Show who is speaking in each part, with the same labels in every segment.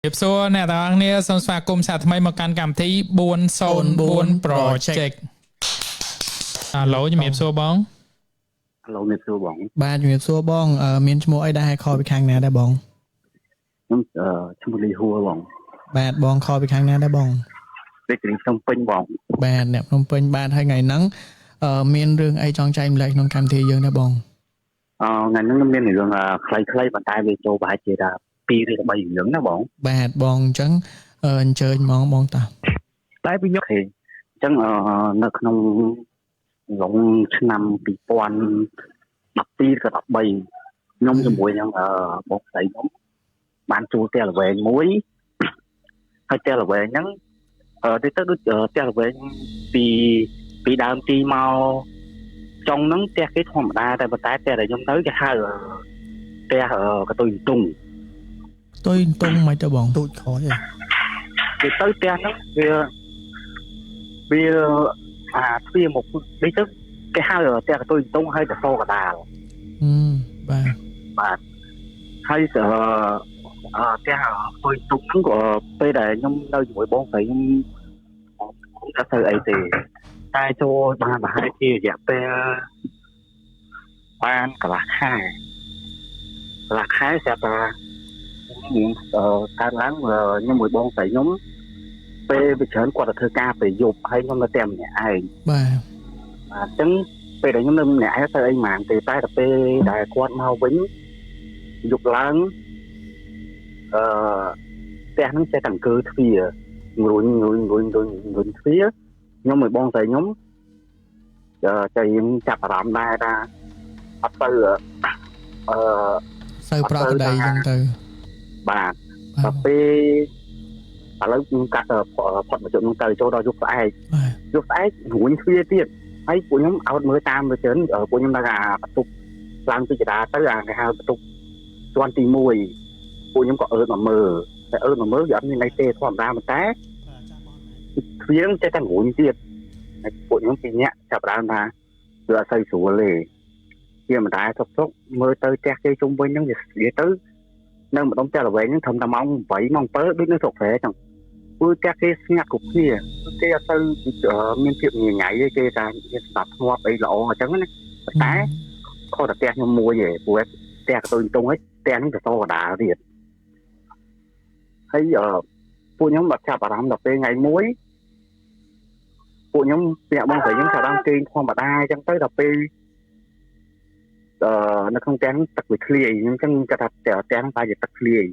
Speaker 1: Hiệp xưa nè tao ăn nè xong xóa cùng xả thay mà can cảm thấy buồn sồn buồn project lỗi cho hiệp xưa bóng
Speaker 2: ឡូវនេះសួរបង
Speaker 3: បាទជំរាបសួរបងមានឈ្មោះអីដែរខលពីខាងណាដែរបង
Speaker 2: ខ្ញុំឈ្មោះលីហួរបង
Speaker 3: បាទបងខលពីខាងណាដែរបង
Speaker 2: រាជធានីភ្នំពេញបង
Speaker 3: បាទអ្នកភ្នំពេញបាទហើយថ្ងៃហ្នឹងមានរឿងអីចង់ចែកម្លែកក្នុងកម្មវិធីយើងដែរបង
Speaker 2: ថ្ងៃហ្នឹងមានរឿងខ្លីៗប៉ុន្តែវាចូលប្រហែលជាថា2ឬ3រឿងណាបង
Speaker 3: បាទបងអញ្ចឹងអញ្ជើញហ្មងបងតា
Speaker 2: តែពីខ្ញុំឃើញអញ្ចឹងនៅក្នុងក្នុងឆ្នាំ2012ក៏13ខ្ញុំជាមួយនឹងបងស្រីខ្ញុំបានជួលផ្ទះល្វែងមួយហើយផ្ទះល្វែងហ្នឹងទៅដូចផ្ទះល្វែងពីដើមទីមកចុងហ្នឹងផ្ទះគេធម្មតាតែប៉ុន្តែផ្ទះដែលខ្ញុំទៅគេហៅផ្ទះកតុយតុង
Speaker 3: ទុយតុងមិនទៅបងទូចក្រោយហ៎
Speaker 2: គេទៅផ្ទះហ្នឹងវាទ្វារមកនេះទៅគេហៅផ្ទះកតុយតុងហើយទៅសកដាល បាទហើយផ្ទះកតុយតុងហ្នឹងក៏ពេលដែលខ្ញុំនៅជាមួយបងស្រីខ្ញុំថាទៅអីទេតែចូលបានប្រហែលជារយៈពេលបានកន្លះខែស្រាប់តែខ្ញុំកើតឡើងខ្ញុំមួយបងស្រីខ្ញុំពេលវាច្រើនគាត់ទៅធ្វើការពេលយប់ហើយខ្ញុំនៅតែម្នាក់ឯង
Speaker 3: បាទ
Speaker 2: អញ្ចឹងពេលដែលខ្ញុំនៅម្នាក់ឯងទៅអីហ្មងទេតែពេលដែលគាត់មកវិញយប់ឡើងផ្ទះហ្នឹងចេះតែអង្គើទ្វាររួញទ្វារខ្ញុំមួយបងស្រីខ្ញុំតែយើងចាប់អារម្មណ៍ដែរថាអត់ទៅ
Speaker 3: សូវប្រក្រតីអញ្ចឹងទៅ
Speaker 2: បាទដល់ពេលឥឡូវខ្ញុំកាត់ផុតមកជុំទៅចូលដល់យប់ស្អែករួញទ្វារទៀតហើយពួកខ្ញុំអោតមើលតាមទៅច្រើនពួកខ្ញុំថាបន្ទប់ឡើងពីចរាទៅគេហៅបន្ទប់ជាន់ទី1ពួកខ្ញុំក៏អឺតមកមើលតែអឺតមកមើលវាអត់មានអីទេធម្មតាប៉ុន្តែទ្វារចេះតែរួញទៀតហើយពួកខ្ញុំពីរនាក់ចាប់ដើមថាវាអត់សូវស្រួលទេវាមិនដែរសុកមើលទៅផ្ទះគេជុំវិញហ្នឹងវាទៅនៅម្ដុំផ្ទះល្វែងហ្នឹងត្រឹមតែម៉ោង8ម៉ោង7ដូចនៅស្រុកព្រែចឹងព្រោះផ្ទះគេស្ងាត់គ្រប់គ្នាគេអត់ទៅមានភាពញញ៉ៃទេគេថាវាស្ដាប់ធ្នាប់អីល្អអញ្ចឹងណាតែខុសតែផ្ទះខ្ញុំមួយឯងព្រោះផ្ទះកតុយតុងហ្នឹងផ្ទះហ្នឹងទៅសកដាលទៀតហើយពួកខ្ញុំបាត់ចាប់អារម្មណ៍ដល់ពេលថ្ងៃមួយពួកខ្ញុំពាក់បងស្រីខ្ញុំចាប់ដើមគេងធម្មតាអញ្ចឹងទៅដល់ពេលនៅក្នុងផ្ទះទឹកវាធ្លាយអញ្ចឹងគាត់ថាផ្ទះហ្នឹងតែជាទឹកធ្លាយ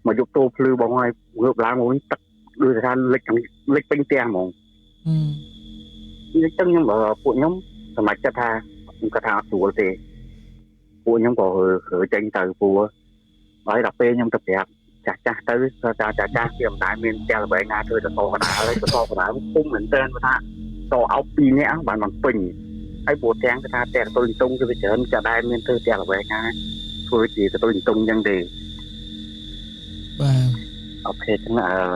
Speaker 2: មកយកទូភ្លឺបងឲ្យងើបឡើងមកវិញទឹកដូចថាលិចពេញផ្ទះហ្មងអញ្ចឹងខ្ញុំពួកខ្ញុំសម្រេចចិត្តថាខ្ញុំគាត់ថាអត់ស្រួលទេពួកខ្ញុំក៏ចេញទៅព្រោះហើយដល់ពេលខ្ញុំទៅប្រាប់ចាស់ទៅចាស់គេមិនដែលមានផ្ទះល្បែងណាធ្វើទៅសកដាលហើយទៅសកដាលគុំមែនតើថាតអោប2នាក់បានមិនពេញហើយព្រោះទាំងគេថាផ្ទះកតុយតុងគឺវាច្រើនចាដែរមានធ្វើផ្ទះល្បែងណាធ្វើជាកតុយតុងអញ្ចឹងទេ
Speaker 3: បាទ
Speaker 2: អូខេចឹង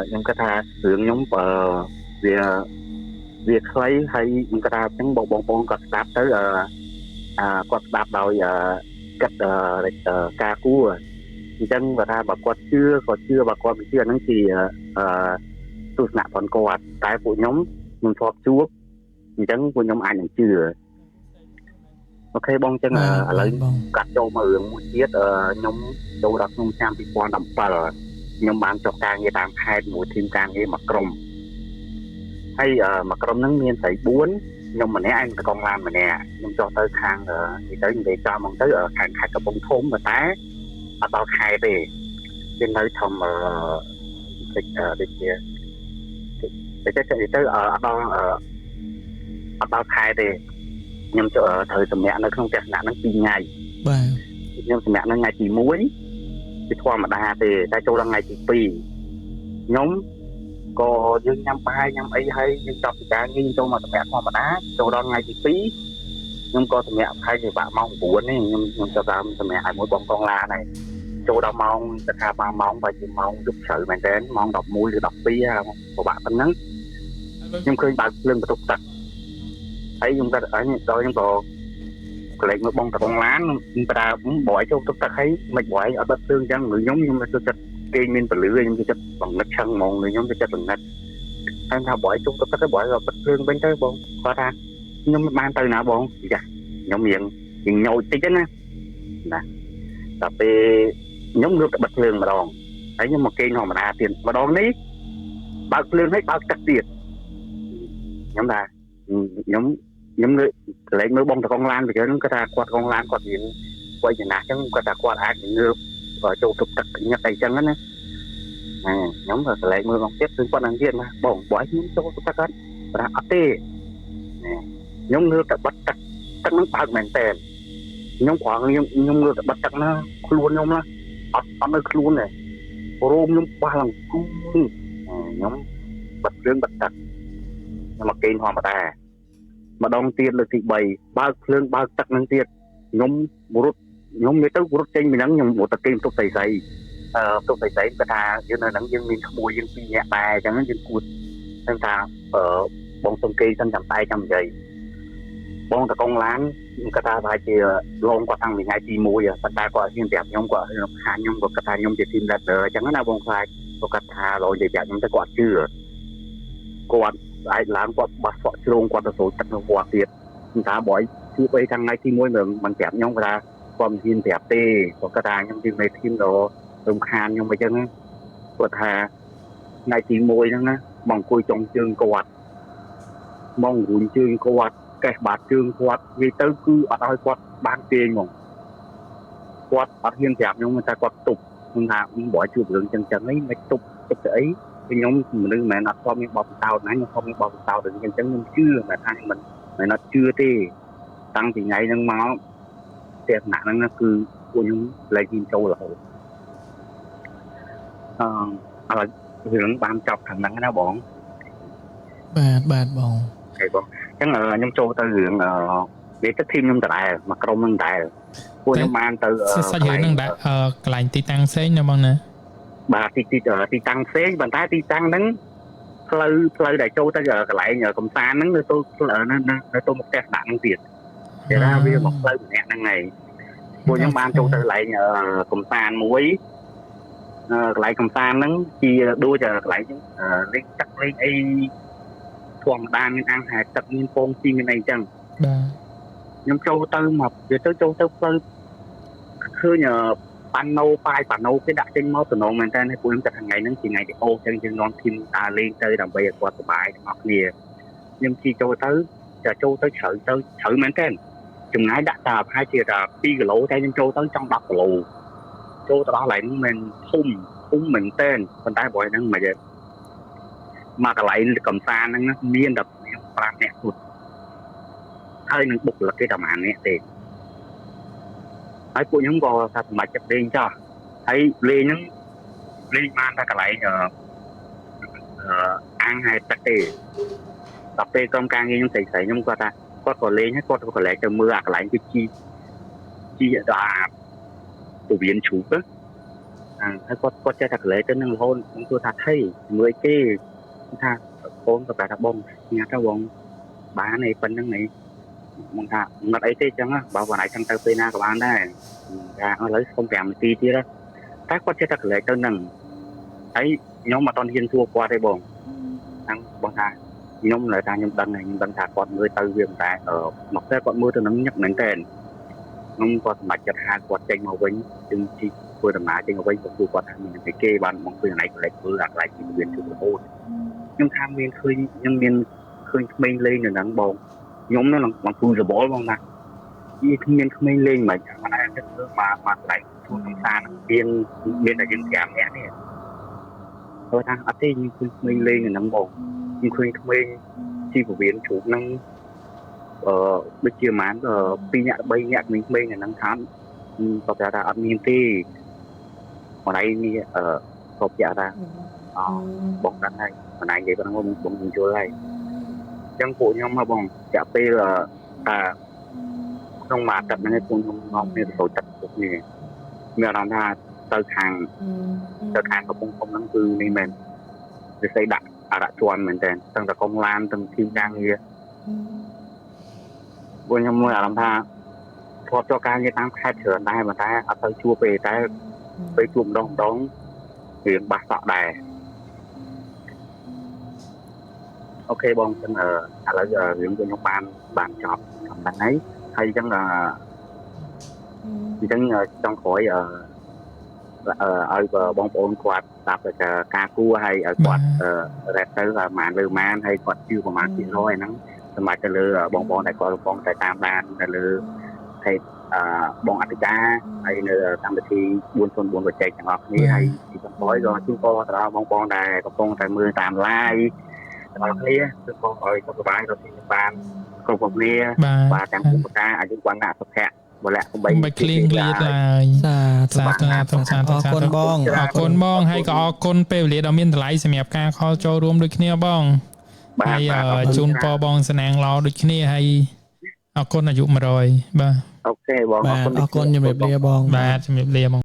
Speaker 2: ខ្ញុំគាត់ថារឿងខ្ញុំវាខ្លីហើយខ្ញុំគាត់ថាអញ្ចឹងបងប្អូនគាត់ស្ដាប់ទៅគាត់ស្ដាប់ដោយគិតការគួរអញ្ចឹងគាត់ថាបើគាត់ជឿក៏ជឿបើគាត់មិនជឿហ្នឹងជាទស្សនៈរបស់គាត់តែពួកខ្ញុំធ្លាប់ជួបអញ្ចឹងពួកខ្ញុំអាចនឹងជឿអូខេបងអញ្ចឹងឥឡូវកាត់ចូលមករឿងមួយទៀតខ្ញុំចូលដល់ក្នុងឆ្នាំ2017ខ្ញុំបានចុះការងារតាមខេត្តមួយធីមការងារមួយក្រុមហើយមួយក្រុមហ្នឹងមានស្រី4ខ្ញុំម្នាក់ឯងទៅកងឡានម្នាក់ខ្ញុំចុះទៅខាងនិយាយទៅចំមកទៅខាងខេត្តកំពង់ធំតែអត់ដល់ខេត្តទេវានៅធំដូចជាទៅអត់ដល់ខេត្តទេខ្ញុំត្រូវសម្រាប់នៅក្នុងទស្សនៈហ្នឹង2ថ្ងៃ
Speaker 3: បាទ
Speaker 2: ខ្ញុំសម្រាប់នៅថ្ងៃទី1វាធម្មតាទេតែចូលដល់ថ្ងៃទី2ខ្ញុំក៏យើងញ៉ាំបាយញ៉ាំអីហើយយើងចប់ពីការងារចូលមកសម្រាប់ធម្មតាចូលដល់ថ្ងៃទី2ខ្ញុំក៏សម្រាប់ខែជាបាក់ម៉ោង9នេះខ្ញុំចាប់តាមសម្រាប់ឲ្យមួយបងកងឡានហើយចូលដល់ម៉ោងទៅថាម៉ោងបើជាម៉ោងយប់ជ្រៅមែនតើម៉ោង11ឬ12ពិបាកប៉ុណ្ណឹងខ្ញុំឃើញបើកភ្លើងបន្ទប់ទឹកហើយខ្ញុំក៏ដល់ខ្ញុំក៏កន្លែងមើលបងតកងឡានខ្ញុំប្រើបយចូលទឹកទឹកហើយមិនបយអត់បិទភ្លើងអញ្ចឹងខ្ញុំទៅចិត្ត គេមានពលឺខ្ញុំចិត្តបង្ងឹតឆឹងហ្មងខ្ញុំចិត្តបង្ងឹតហើយថាបើឲ្យជុំទឹកទៅបើឲ្យបិទភ្លើងវិញទៅបងគាត់ថាខ្ញុំមិនបានទៅណាបងចាខ្ញុំរៀងញយតិចណាតែពេលខ្ញុំងើបទៅបិទភ្លើងម្ដងហើយខ្ញុំមកគេងធម្មតាទៀតម្ដងនេះបើកភ្លើងឲ្យបើកទឹកទៀតខ្ញុំថាខ្ញុំលើកលែងមើលបងតកងឡានទៅហ្នឹងគាត់ថាគាត់កងឡានគាត់រៀងវ័យចំណាស់អញ្ចឹងគាត់ថាគាត់អាចងើបចូលទឹកទឹកញ៉ាត់អីចឹងណាខ្ញុំក៏កលែងមើលបងទៀតគឺគាត់នឹងទៀតណាបងបើឲ្យខ្ញុំចូលទឹកគាត់ថាអត់ទេខ្ញុំងើបទៅបិទទឹកហ្នឹងបើកមែនតើខ្ញុំគ្រាន់ខ្ញុំងើបទៅបិទទឹកណាខ្លួនខ្ញុំណាអត់នៅខ្លួនទេរោមខ្ញុំបះឡើងខ្ញុំបិទភ្លើងបិទទឹកខ្ញុំមកគេងធម្មតាម្ដងទៀតលើកទី3បើកភ្លើងបើកទឹកនឹងទៀតខ្ញុំរត់ចេញពីហ្នឹងខ្ញុំមកទៅគេងទុកស្រីទុកស្រីគាត់ថាយើងនៅហ្នឹងយើងមានក្មួយយើង2នាក់ដែរអញ្ចឹងយើងគួរដឹងថាបងសុំគេសិនចាំតែចាំនិយាយបងតកងឡានគាត់ថាប្រហែលជាឡងគាត់តាំងពីថ្ងៃទី1ប៉ុន្តែគាត់ហ៊ានប្រាប់ខ្ញុំគាត់រំខានខ្ញុំគាត់ថាខ្ញុំជា team leader អញ្ចឹងណាបងខ្លាចគាត់ថាឡងនិយាយប្រាប់ខ្ញុំទៅគាត់ជឿគាត់អាចឡើងគាត់បោះសក់ជ្រងគាត់ទៅស្រួលទឹកនៅវត្តទៀតថាបើឲ្យជួបអីខាងថ្ងៃទី1មិនប្រាប់ខ្ញុំគាត់ថាគាត់មិនហ៊ានប្រាប់ទេគាត់ថាខ្ញុំជាមេធីមដល់រំខានខ្ញុំអញ្ចឹងគាត់ថាថ្ងៃទី1ហ្នឹងណាមកអង្គុយចុងជើងគាត់មករួញជើងគាត់កេះបាតជើងគាត់និយាយទៅគឺអត់ឲ្យគាត់បានទេហ្មងគាត់អត់ហ៊ានប្រាប់ខ្ញុំថាគាត់ទប់ខ្ញុំថាបើឲ្យជួបរឿងចឹងនេះមិនទប់ទៅអីខ្ញុំមនុស្សមិនមែនអត់ស្គាល់មានបបតោតណាខ្ញុំស្គាល់មានបបតោតអញ្ចឹងខ្ញុំជឿតែថាខ្ញុំមិនអត់ជឿទេតាំងពីថ្ងៃហ្នឹងមកផ្ទះថ្នាក់ហ្នឹងគឺពួកខ្ញុំលែងហ៊ានចូលរហូតឥឡូវរឿងបានចប់ខាងហ្នឹងណាបង
Speaker 3: បាទបង
Speaker 2: ហើយបងអញ្ចឹងខ្ញុំចូលទៅរឿងនិយាយទៅធីមខ្ញុំដដែលមកក្រុមហ្នឹងដែរពួកខ្ញុំបានទៅ
Speaker 1: សាច់រឿងហ្នឹងដែរកន្លែងទីតាំងផ្សេងណាបងណា
Speaker 2: បាទទីតាំងផ្សេងប៉ុន្តែទីតាំងហ្នឹងផ្លូវដែលចូលទៅកន្លែងកំសាន្តហ្នឹងនៅទៅមុខផ្ទះដាក់ហ្នឹងទៀតគេថាវាមកផ្លូវម្នាក់ហ្នឹងឯងពួកខ្ញុំបានចូលទៅកន្លែងកំសាន្តមួយកន្លែងកំសាន្តហ្នឹងជាដូចកន្លែងលេងទឹកលេងអីធម្មតាមានអាំងហែទឹកមានពងជីមានអីចឹង
Speaker 1: បាទ
Speaker 2: ខ្ញុំចូលទៅមកវាទៅចូលទៅផ្លូវឃើញប៉ាណូគេដាក់ចេញមកតំណងមែនតើពួកខ្ញុំតែថ្ងៃហ្នឹងជាថ្ងៃទីអូចឹងយើងនាំធីមដើរលេងទៅដើម្បីឲ្យគាត់សប្បាយទាំងអស់គ្នាខ្ញុំជិះចូលទៅជ្រៅមែនតើចម្ងាយដាក់តាប្រហែលជា2គីឡូតែខ្ញុំចូលទៅចង់10គីឡូចូលទៅដល់កន្លែងហ្នឹងមិនធំមែនតើប៉ុន្តែបើហ្នឹងមិនមកកន្លែងកំសាន្តហ្នឹងមានតែ5នាក់គត់ហើយនឹងបុគ្គលិកគេតែប្រហែលនាក់ទេហើយពួកខ្ញុំក៏ថាសម្រាប់ចិត្តលេងចោះហើយលេងហ្នឹងលេងបានតែកន្លែងអាំងហែទឹកទេដល់ពេលក្រុមការងារខ្ញុំស្រីខ្ញុំគាត់ថាគាត់ក៏លេងហើយគាត់ក៏កន្លែងទៅមើលអាកន្លែងគេជីដល់ពវៀនជ្រូកហើយគាត់ចេះតែកន្លែងទៅនឹងរហូតខ្ញុំគួរថាថៃមើលគេថាកូនក៏ប្រាប់ថាបងញ៉ាំទៅបងបានឯប៉ុណ្្នឹងឯងមកថាមិនអីទេចឹងបើបងឯងចង់ទៅពេលណាក៏បានដែរថាឥឡូវសុំ5នាទីទៀតតែគាត់ចេះតែកន្លែងទៅនឹងហើយខ្ញុំអត់តហ៊ានសួរគាត់ទេបងហ្នឹងបងថាខ្ញុំនៅថាខ្ញុំដឹងថាគាត់មើលទៅវាមិនតែមកតែគាត់មើលទៅនឹងញឹកមែនតើខ្ញុំគាត់សម្រេចចិត្តហៅគាត់ចេញមកវិញจึงជីធ្វើដំណើរចេញមកវិញគាត់គាត់ថាមានគេបានមកពីណៃកន្លែងធ្វើអាកន្លែងទីមានជួបរហូតខ្ញុំថាមានឃើញខ្ញុំមានឃើញក្មេងលេងនៅហ្នឹងបងខ្ញុំនឹងមកពូសបលបងណាគ្មានក្មេងលេងមិនមិនអាចទៅមើលមកកន្លែងធ្វើកំសាន្តមានតែយើង5នាក់នេះគាត់ថាអត់ទេខ្ញុំឃើញក្មេងលេងនៅហ្នឹងបងខ្ញុំឃើញក្មេងជីវវិនជ្រូកហ្នឹងដូចជាប្រហែល2នាក់3នាក់ក្មេងៗនៅហ្នឹងថាគាត់ថាអត់មានទេម្ដាយនេះគាត់ប្រាប់ថាបងដឹងហើយម្ដាយនិយាយប៉ុណ្ណឹងបងយល់ហើយអញ្ចឹងពួកខ្ញុំមកបងចាក់ពេលថាក្នុងមួយអាទិត្យហ្នឹងពួកខ្ញុំនាំគ្នាទៅទឹកពួកនេះមានអារម្មណ៍ថាទៅខាងកំពង់ធំហ្នឹងគឺនេះមែនវាស្អីដាក់អរជន់មែនតើទាំងតកងឡានទាំងធីមការងារពួកខ្ញុំមានអារម្មណ៍ថាធ្លាប់ចូលការងារតាមខេត្តច្រើនដែរប៉ុន្តែអត់ទៅជួបទេតែពេលជួបម្ដង រឿងបាសសក់ដែរអូខេបងចឹងឥឡូវរឿងខ្ញុំបានចប់ហ្នឹងហើយចឹងចង់ក្រោយឲ្យបងប្អូនគាត់ស្ដាប់តែការគួរហើយឲ្យគាត់រ៉េតទៅប្រហែលលើប្រហែលហើយគាត់ជឿប្រហែល%ហ្នឹងសម្រាប់ទៅលើបងប្អូនដែលគាត់កំពុងតែតាមដានទៅលើเพจបងអធិការហើយនៅកម្មវិធី404បច្ចេកទាំងអស់គ្នាហើយទីបំផុតក៏ជូនពរទៅដល់បងប្អូនដែលកំពុងតែមើលតាម live ទាំងអស់គ្នាគឺសូមឲ្យសុខសប្បាយរកស៊ីបានគ្រប់គ្នាបាទទាំងពុទ្ធកាអាយុវណ្ណៈសុខៈបលៈកំបី
Speaker 1: ក្លៀងក្លៀតឡើយសាធុអរគុណបងហើយក៏អរគុណពេលវេលាដ៏មានតម្លៃសម្រាប់ការខលចូលរួមដូចគ្នាបងហើយជូនពរបងសណាងឡដូចគ្នាហើយអរគុណអាយុ100បាទ
Speaker 2: អូខេបង
Speaker 3: អរគុណជំរាបលាបង
Speaker 1: បាទជំរាបលាបង